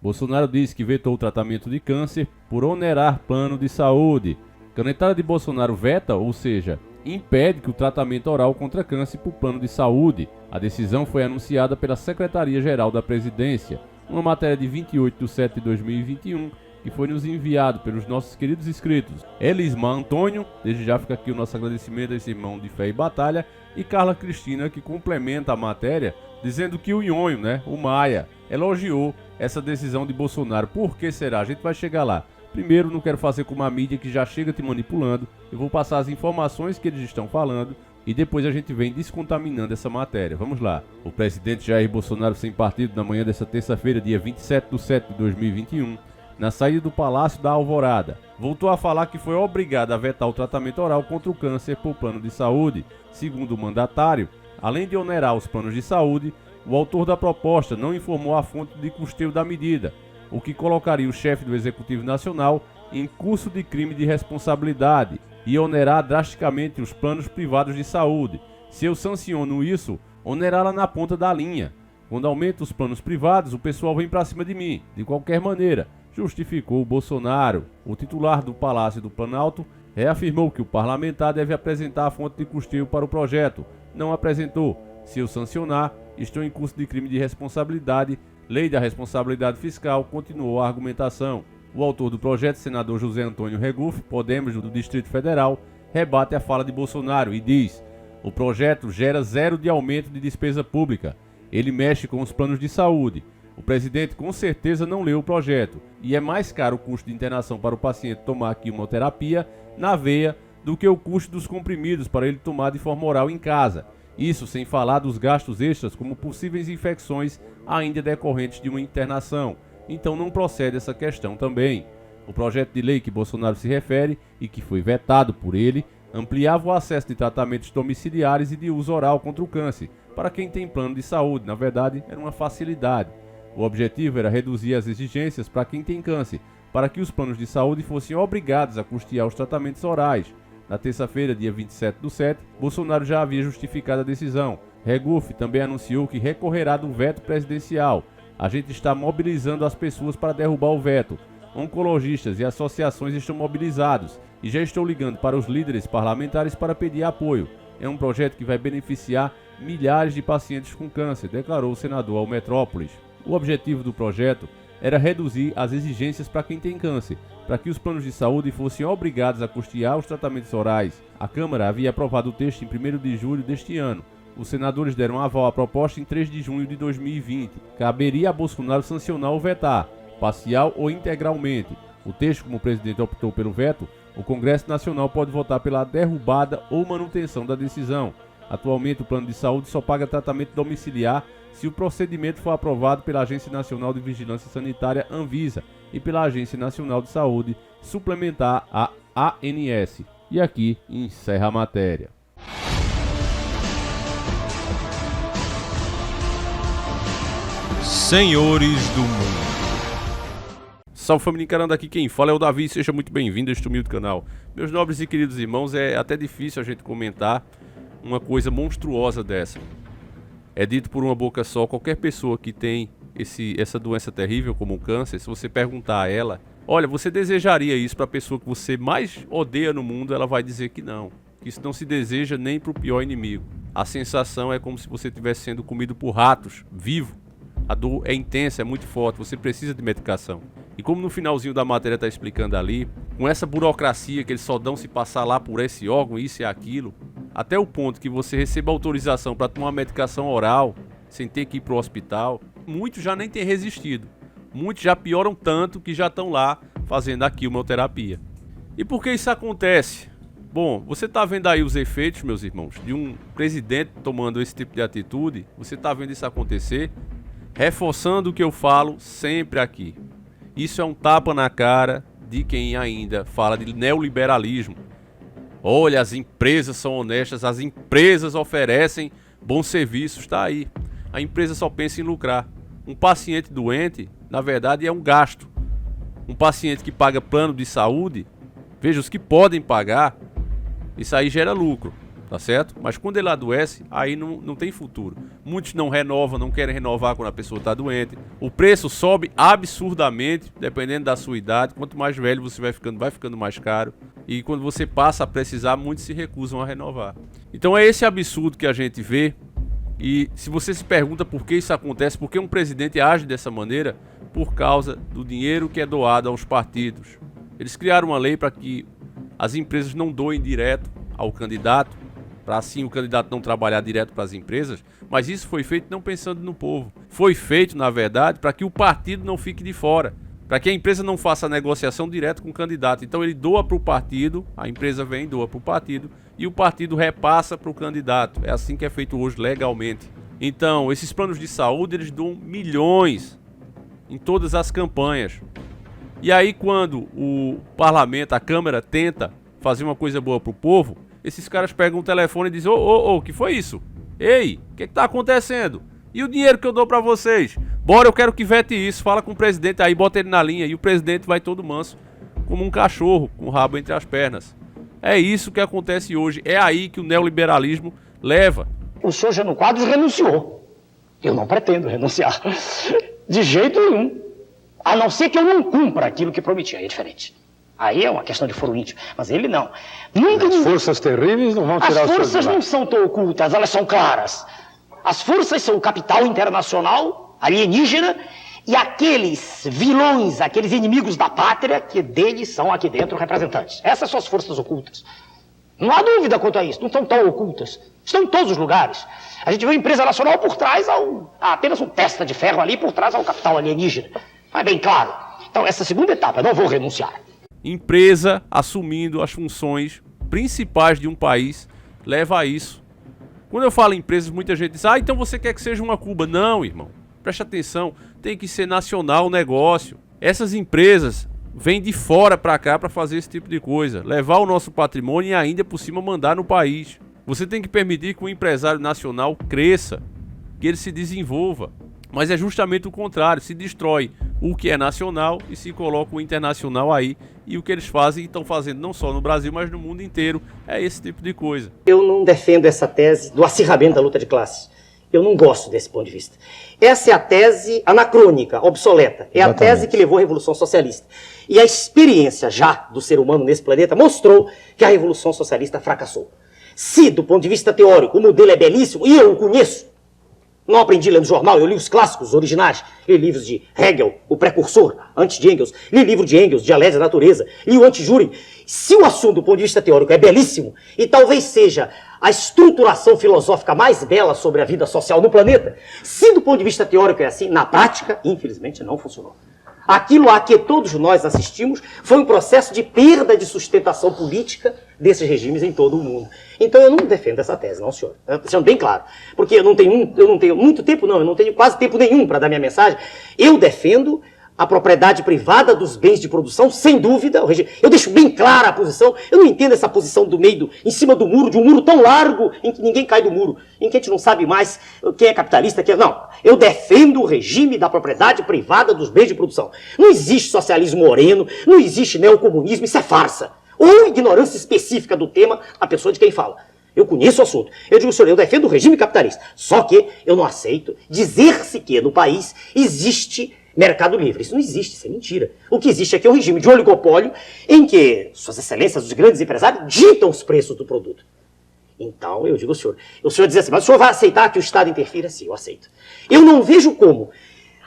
Bolsonaro disse que vetou o tratamento de câncer por onerar plano de saúde. Canetada de Bolsonaro veta, ou seja, impede que o tratamento oral contra câncer por plano de saúde. A decisão foi anunciada pela Secretaria-Geral da Presidência. Uma matéria de 28 de setembro de 2021 que foi nos enviado pelos nossos queridos inscritos Elismar Antônio, desde já fica aqui o nosso agradecimento a esse irmão de fé e batalha, e Carla Cristina, que complementa a matéria dizendo que o Nhonho, o Maia, elogiou essa decisão de Bolsonaro. Por que será? A gente vai chegar lá. Primeiro, não quero fazer como a mídia que já chega te manipulando, eu vou passar as informações que eles estão falando e depois a gente vem descontaminando essa matéria. Vamos lá. O presidente Jair Bolsonaro, sem partido, na manhã dessa terça-feira, dia 27 de setembro de 2021, na saída do Palácio da Alvorada, voltou a falar que foi obrigado a vetar o tratamento oral contra o câncer por plano de saúde. Segundo o mandatário, além de onerar os planos de saúde, o autor da proposta não informou a fonte de custeio da medida, o que colocaria o chefe do Executivo Nacional em curso de crime de responsabilidade e onerar drasticamente os planos privados de saúde. Se eu sanciono isso, onerá-la na ponta da linha. Quando aumenta os planos privados, o pessoal vem pra cima de mim, de qualquer maneira, justificou o Bolsonaro. O titular do Palácio do Planalto reafirmou que o parlamentar deve apresentar a fonte de custeio para o projeto. Não apresentou. Se eu sancionar, estou em curso de crime de responsabilidade. Lei da responsabilidade fiscal, continuou a argumentação. O autor do projeto, senador José Antônio Regufe, Podemos, do Distrito Federal, rebate a fala de Bolsonaro e diz: o projeto gera zero de aumento de despesa pública. Ele mexe com os planos de saúde. O presidente com certeza não leu o projeto e é mais caro o custo de internação para o paciente tomar quimioterapia na veia do que o custo dos comprimidos para ele tomar de forma oral em casa. Isso sem falar dos gastos extras como possíveis infecções ainda decorrentes de uma internação. Então não procede essa questão também. O projeto de lei que Bolsonaro se refere e que foi vetado por ele ampliava o acesso de tratamentos domiciliares e de uso oral contra o câncer para quem tem plano de saúde. Na verdade, era uma facilidade. O objetivo era reduzir as exigências para quem tem câncer, para que os planos de saúde fossem obrigados a custear os tratamentos orais. Na terça-feira, dia 27 de setembro, Bolsonaro já havia justificado a decisão. Regufe também anunciou que recorrerá do veto presidencial. A gente está mobilizando as pessoas para derrubar o veto. Oncologistas e associações estão mobilizados e já estou ligando para os líderes parlamentares para pedir apoio. É um projeto que vai beneficiar milhares de pacientes com câncer, declarou o senador ao Metrópolis. O objetivo do projeto era reduzir as exigências para quem tem câncer, para que os planos de saúde fossem obrigados a custear os tratamentos orais. A Câmara havia aprovado o texto em 1º de julho deste ano. Os senadores deram aval à proposta em 3 de junho de 2020. Caberia a Bolsonaro sancionar ou vetar, parcial ou integralmente. O texto, como o presidente optou pelo veto, o Congresso Nacional pode votar pela derrubada ou manutenção da decisão. Atualmente, o plano de saúde só paga tratamento domiciliar se o procedimento for aprovado pela Agência Nacional de Vigilância Sanitária Anvisa e pela Agência Nacional de Saúde Suplementar, a ANS. E aqui encerra a matéria. Senhores do Mundo. Salve família encarando, aqui quem fala é o Davi, seja muito bem-vindo a este humilde canal. Meus nobres e queridos irmãos, é até difícil a gente comentar uma coisa monstruosa dessa. É dito por uma boca só, qualquer pessoa que tem essa doença terrível como o câncer, se você perguntar a ela, olha, você desejaria isso para a pessoa que você mais odeia no mundo, ela vai dizer que não. Que isso não se deseja nem para o pior inimigo. A sensação é como se você estivesse sendo comido por ratos, vivo. A dor é intensa, é muito forte, você precisa de medicação. E como no finalzinho da matéria está explicando ali, com essa burocracia que eles só dão se passar lá por esse órgão, isso e aquilo, até o ponto que você receba autorização para tomar uma medicação oral, sem ter que ir para o hospital, muitos já nem têm resistido. Muitos já pioram tanto que já estão lá fazendo a quimioterapia. E por que isso acontece? Bom, você está vendo aí os efeitos, meus irmãos, de um presidente tomando esse tipo de atitude. Você está vendo isso acontecer, reforçando o que eu falo sempre aqui. Isso é um tapa na cara de quem ainda fala de neoliberalismo. Olha, as empresas são honestas, as empresas oferecem bons serviços, tá aí. A empresa só pensa em lucrar. Um paciente doente, na verdade, é um gasto. Um paciente que paga plano de saúde, veja, os que podem pagar, isso aí gera lucro. tá certo? Mas quando ele adoece, aí não tem futuro. Muitos não renovam, não querem renovar quando a pessoa está doente. O preço sobe absurdamente, dependendo da sua idade. Quanto mais velho você vai ficando mais caro. E quando você passa a precisar, muitos se recusam a renovar. Então é esse absurdo que a gente vê. E se você se pergunta por que isso acontece, por que um presidente age dessa maneira, por causa do dinheiro que é doado aos partidos. Eles criaram uma lei para que as empresas não doem direto ao candidato, para assim o candidato não trabalhar direto para as empresas, mas isso foi feito não pensando no povo. Foi feito, na verdade, para que o partido não fique de fora, para que a empresa não faça a negociação direto com o candidato. Então ele doa para o partido, a empresa vem, doa para o partido, e o partido repassa para o candidato. É assim que é feito hoje legalmente. Então, esses planos de saúde, eles doam milhões em todas as campanhas. E aí quando o parlamento, a Câmara, tenta fazer uma coisa boa pro povo, esses caras pegam o telefone e dizem: ô, que foi isso? Ei, o que tá acontecendo? E o dinheiro que eu dou pra vocês? Bora, eu quero que vete isso, fala com o presidente aí, bota ele na linha. E o presidente vai todo manso, como um cachorro, com o rabo entre as pernas. É isso que acontece hoje, é aí que o neoliberalismo leva. O senhor Jânio Quadros renunciou. Eu não pretendo renunciar. De jeito nenhum. A não ser que eu não cumpra aquilo que prometi, aí é diferente. Aí é uma questão de foro íntimo, mas ele não. Nunca... As forças terríveis não vão tirar o seu... As forças não são tão ocultas, elas são claras. As forças são o capital internacional, alienígena, e aqueles vilões, aqueles inimigos da pátria, que deles são aqui dentro representantes. Essas são as forças ocultas. Não há dúvida quanto a isso, não estão tão ocultas. Estão em todos os lugares. A gente vê uma empresa nacional por trás, há apenas um testa de ferro ali, por trás há um capital alienígena. Mas bem claro. Então, essa segunda etapa, eu não vou renunciar. Empresa assumindo as funções principais de um país leva a isso. Quando eu falo em empresas, muita gente diz: então você quer que seja uma Cuba? Não, irmão. Preste atenção, tem que ser nacional o negócio. Essas empresas vêm de fora para cá para fazer esse tipo de coisa. Levar o nosso patrimônio e ainda por cima mandar no país. Você tem que permitir que o empresário nacional cresça, que ele se desenvolva. Mas é justamente o contrário, se destrói o que é nacional e se coloca o internacional aí. E o que eles fazem e estão fazendo não só no Brasil, mas no mundo inteiro, é esse tipo de coisa. Eu não defendo essa tese do acirramento da luta de classes. Eu não gosto desse ponto de vista. Essa é a tese anacrônica, obsoleta. É a tese que levou à Revolução Socialista. E a experiência já do ser humano nesse planeta mostrou que a Revolução Socialista fracassou. Se, do ponto de vista teórico, o modelo é belíssimo, e eu o conheço, não aprendi lendo jornal, eu li os clássicos originais, li livros de Hegel, o precursor, antes de Engels, li livro de Engels, Dialética da Natureza, li o Anti-Juring. Se o assunto do ponto de vista teórico é belíssimo, e talvez seja a estruturação filosófica mais bela sobre a vida social no planeta, se do ponto de vista teórico é assim, na prática, infelizmente, não funcionou. Aquilo a que todos nós assistimos foi um processo de perda de sustentação política desses regimes em todo o mundo. Então eu não defendo essa tese, não, senhor. Sendo bem claro. Porque eu não tenho muito tempo, não. Eu não tenho quase tempo nenhum para dar minha mensagem. Eu defendo a propriedade privada dos bens de produção, sem dúvida. Eu deixo bem clara a posição. Eu não entendo essa posição do meio, em cima do muro, de um muro tão largo, em que ninguém cai do muro, em que a gente não sabe mais quem é capitalista, quem é... Não, eu defendo o regime da propriedade privada dos bens de produção. Não existe socialismo moreno, não existe neocomunismo, isso é farsa. Ou ignorância específica do tema, a pessoa de quem fala. Eu conheço o assunto. Eu digo, senhor, eu defendo o regime capitalista. Só que eu não aceito dizer-se que no país existe mercado livre. Isso não existe, isso é mentira. O que existe aqui é um regime de oligopólio em que suas excelências, os grandes empresários, ditam os preços do produto. Então, eu digo ao senhor, o senhor diz assim, mas o senhor vai aceitar que o Estado interfira? Sim, eu aceito. Eu não vejo como,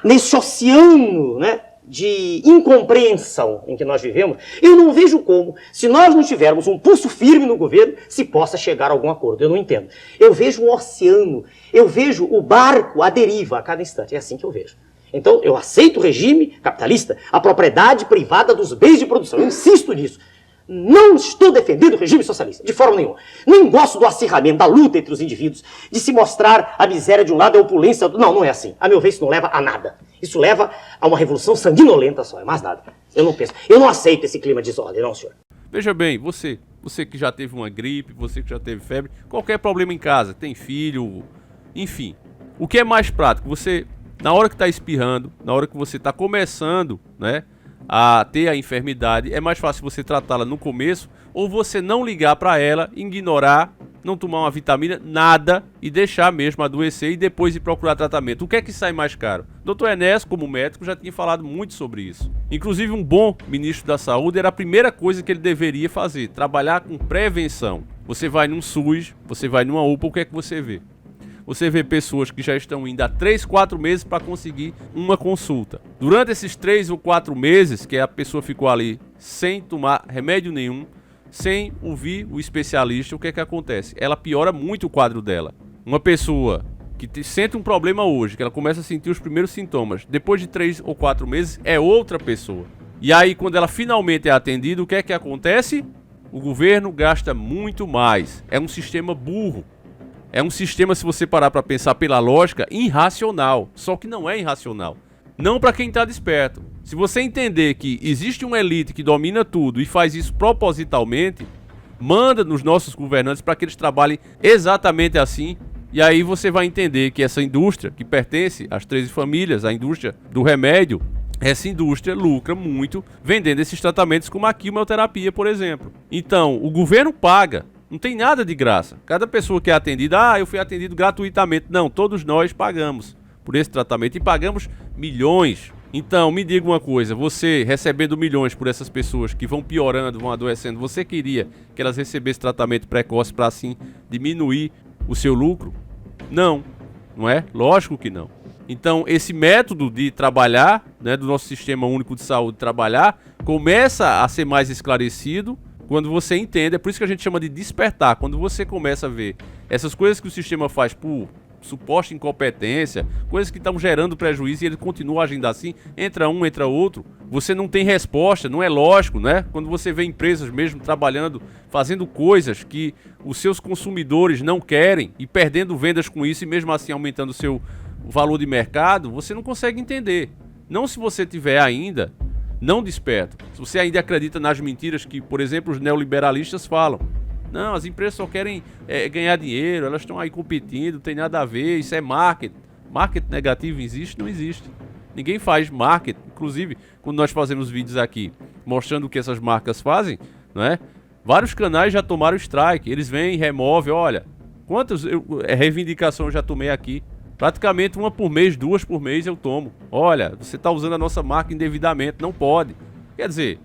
nesse oceano, né, de incompreensão em que nós vivemos, eu não vejo como, se nós não tivermos um pulso firme no governo, se possa chegar a algum acordo. Eu não entendo. Eu vejo um oceano, eu vejo o barco à deriva a cada instante. É assim que eu vejo. Então, eu aceito o regime capitalista, a propriedade privada dos bens de produção. Eu insisto nisso. Não estou defendendo o regime socialista, de forma nenhuma. Nem gosto do acirramento, da luta entre os indivíduos, de se mostrar a miséria de um lado e a opulência do... Não, não é assim. A meu ver, isso não leva a nada. Isso leva a uma revolução sanguinolenta só, é mais nada. Eu não penso. Eu não aceito esse clima de desordem, não, senhor. Veja bem, você que já teve uma gripe, você que já teve febre, qualquer problema em casa, tem filho, enfim. O que é mais prático? Você, na hora que está espirrando, na hora que você está começando, né, a ter a enfermidade, é mais fácil você tratá-la no começo ou você não ligar para ela, ignorar, não tomar uma vitamina, nada, e deixar mesmo adoecer e depois ir procurar tratamento. O que é que sai mais caro? Dr. Enéas, como médico, já tinha falado muito sobre isso. Inclusive, um bom ministro da Saúde era a primeira coisa que ele deveria fazer, trabalhar com prevenção. Você vai num SUS, você vai numa UPA, o que é que você vê? Você vê pessoas que já estão indo há 3, 4 meses para conseguir uma consulta. Durante esses 3 ou 4 meses que a pessoa ficou ali sem tomar remédio nenhum, sem ouvir o especialista, o que é que acontece? Ela piora muito o quadro dela. Uma pessoa que sente um problema hoje, que ela começa a sentir os primeiros sintomas, depois de 3 ou 4 meses, é outra pessoa. E aí, quando ela finalmente é atendida, o que é que acontece? O governo gasta muito mais. É um sistema burro. É um sistema, se você parar para pensar pela lógica, irracional. Só que não é irracional. Não para quem está desperto. Se você entender que existe uma elite que domina tudo e faz isso propositalmente, manda nos nossos governantes para que eles trabalhem exatamente assim. E aí você vai entender que essa indústria, que pertence às 13 famílias, a indústria do remédio, essa indústria lucra muito vendendo esses tratamentos como a quimioterapia, por exemplo. Então, o governo paga. Não tem nada de graça. Cada pessoa que é atendida, eu fui atendido gratuitamente. Não, todos nós pagamos por esse tratamento e pagamos milhões. Então, me diga uma coisa, você recebendo milhões por essas pessoas que vão piorando, vão adoecendo, você queria que elas recebessem tratamento precoce para assim diminuir o seu lucro? Não, não é? Lógico que não. Então, esse método de trabalhar, né, do nosso Sistema Único de Saúde trabalhar, começa a ser mais esclarecido quando você entende. É por isso que a gente chama de despertar. Quando você começa a ver essas coisas que o sistema faz por suposta incompetência, coisas que estão gerando prejuízo e ele continua agindo assim, entra um, entra outro, você não tem resposta, não é lógico, né? Quando você vê empresas mesmo trabalhando, fazendo coisas que os seus consumidores não querem e perdendo vendas com isso e mesmo assim aumentando o seu valor de mercado, você não consegue entender. Não se você tiver ainda não desperto. Se você ainda acredita nas mentiras que, por exemplo, os neoliberalistas falam. Não, as empresas só querem ganhar dinheiro, elas estão aí competindo, não tem nada a ver, isso é marketing. Marketing negativo existe? Não existe. Ninguém faz marketing. Inclusive, quando nós fazemos vídeos aqui mostrando o que essas marcas fazem, não é? Vários canais já tomaram strike. Eles vêm e removem, olha, quantas reivindicações eu já tomei aqui. Praticamente uma por mês, 2 por mês eu tomo. Olha, você está usando a nossa marca indevidamente, não pode. Quer dizer,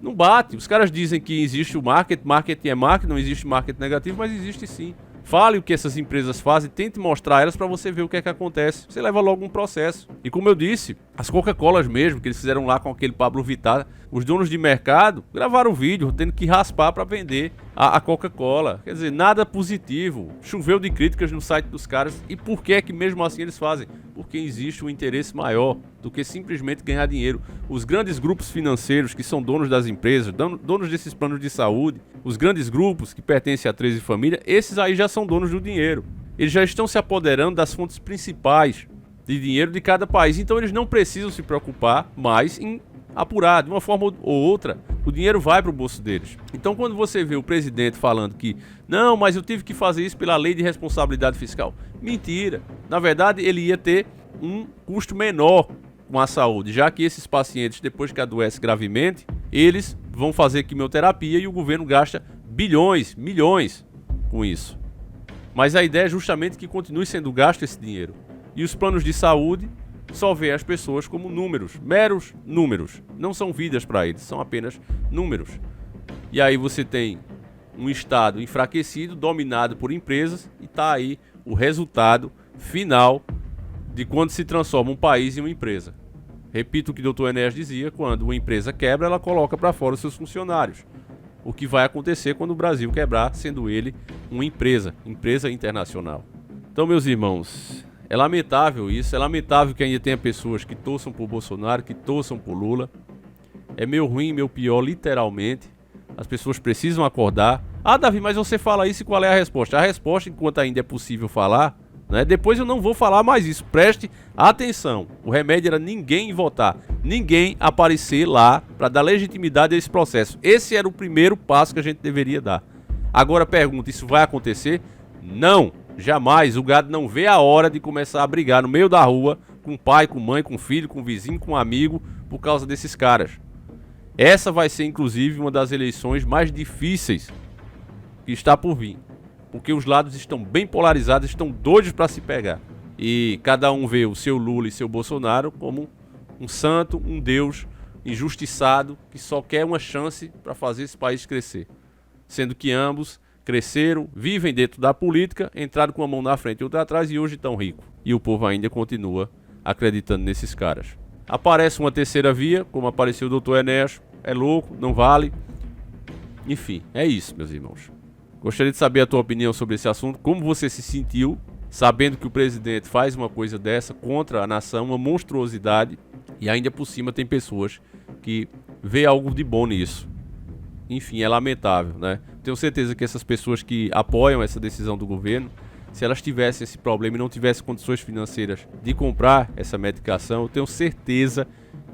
não bate. Os caras dizem que existe o marketing é marketing, não existe marketing negativo, mas existe sim. Fale o que essas empresas fazem, tente mostrar elas para você ver o que é que acontece. Você leva logo um processo. E como eu disse, as Coca-Colas mesmo, que eles fizeram lá com aquele Pablo Vittar, os donos de mercado gravaram o vídeo tendo que raspar para vender a Coca-Cola. Quer dizer, nada positivo. Choveu de críticas no site dos caras. E por que é que mesmo assim eles fazem? Porque existe um interesse maior do que simplesmente ganhar dinheiro. Os grandes grupos financeiros que são donos das empresas, donos desses planos de saúde, os grandes grupos que pertencem a 13 famílias, esses aí já são donos do dinheiro. Eles já estão se apoderando das fontes principais de dinheiro de cada país. Então eles não precisam se preocupar mais em apurar, de uma forma ou outra, o dinheiro vai para o bolso deles. Então quando você vê o presidente falando que não, mas eu tive que fazer isso pela lei de responsabilidade fiscal, mentira. Na verdade ele ia ter um custo menor com a saúde, já que esses pacientes, depois que adoecem gravemente, eles vão fazer quimioterapia e o governo gasta bilhões, milhões com isso. Mas a ideia é justamente que continue sendo gasto esse dinheiro. E os planos de saúde só vê as pessoas como números, meros números. Não são vidas para eles, são apenas números. E aí você tem um Estado enfraquecido, dominado por empresas, e está aí o resultado final de quando se transforma um país em uma empresa. Repito o que o Dr. Enéas dizia, quando uma empresa quebra, ela coloca para fora os seus funcionários. O que vai acontecer quando o Brasil quebrar, sendo ele uma empresa internacional. Então, meus irmãos, é lamentável isso, é lamentável que ainda tenha pessoas que torçam por Bolsonaro, que torçam por Lula. É meu ruim, meu pior, literalmente. As pessoas precisam acordar. Ah, Davi, mas você fala isso e qual é a resposta? A resposta, enquanto ainda é possível falar, né? Depois eu não vou falar mais isso. Preste atenção. O remédio era ninguém votar, ninguém aparecer lá para dar legitimidade a esse processo. Esse era o primeiro passo que a gente deveria dar. Agora pergunta, isso vai acontecer? Não. Jamais, o gado não vê a hora de começar a brigar no meio da rua, com pai, com mãe, com filho, com vizinho, com amigo, por causa desses caras. Essa vai ser, inclusive, uma das eleições mais difíceis que está por vir. porque os lados estão bem polarizados, estão doidos para se pegar. E cada um vê o seu Lula e seu Bolsonaro como um santo, um Deus injustiçado que só quer uma chance para fazer esse país crescer. Sendo que ambos cresceram, vivem dentro da política, entraram com uma mão na frente e outra atrás e hoje estão ricos. E o povo ainda continua acreditando nesses caras. Aparece uma terceira via, como apareceu o Dr. Enéas, é louco, não vale. Enfim, é isso, meus irmãos. Gostaria de saber a tua opinião sobre esse assunto, como você se sentiu sabendo que o presidente faz uma coisa dessa contra a nação, uma monstruosidade, e ainda por cima tem pessoas que vê algo de bom nisso. Enfim, é lamentável, né? Tenho certeza que essas pessoas que apoiam essa decisão do governo, se elas tivessem esse problema e não tivessem condições financeiras de comprar essa medicação, eu tenho certeza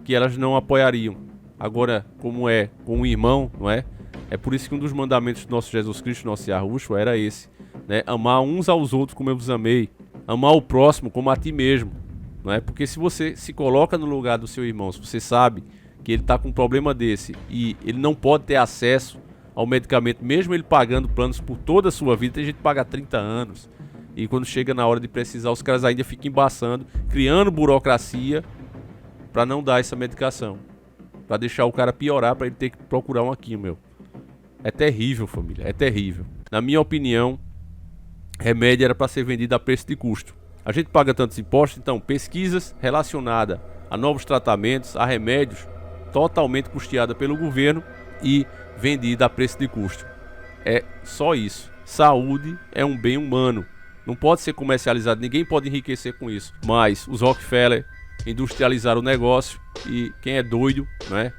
que elas não apoiariam. Agora, como é com um irmão, não é? É por isso que um dos mandamentos do nosso Jesus Cristo, nosso Yahushua, era esse, né? Amar uns aos outros como eu vos amei. Amar o próximo como a ti mesmo, não é? Porque se você se coloca no lugar do seu irmão, se você sabe que ele está com um problema desse e ele não pode ter acesso ao medicamento, mesmo ele pagando planos por toda a sua vida, tem gente que paga 30 anos, e quando chega na hora de precisar, os caras ainda ficam embaçando, criando burocracia para não dar essa medicação, para deixar o cara piorar, para ele ter que procurar uma quimio, É terrível, família, é terrível. Na minha opinião, remédio era para ser vendido a preço de custo. A gente paga tantos impostos, então pesquisas relacionadas a novos tratamentos, a remédios, totalmente custeada pelo governo e vendida a preço de custo. É só isso. Saúde é um bem humano. Não pode ser comercializado, ninguém pode enriquecer com isso. Mas os Rockefeller industrializaram o negócio e quem é doido, né,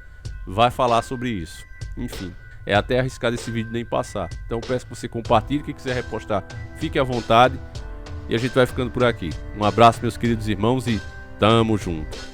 vai falar sobre isso. Enfim, é até arriscado esse vídeo nem passar. Então peço que você compartilhe, quem quiser repostar, fique à vontade. E a gente vai ficando por aqui. Um abraço, meus queridos irmãos, e tamo junto.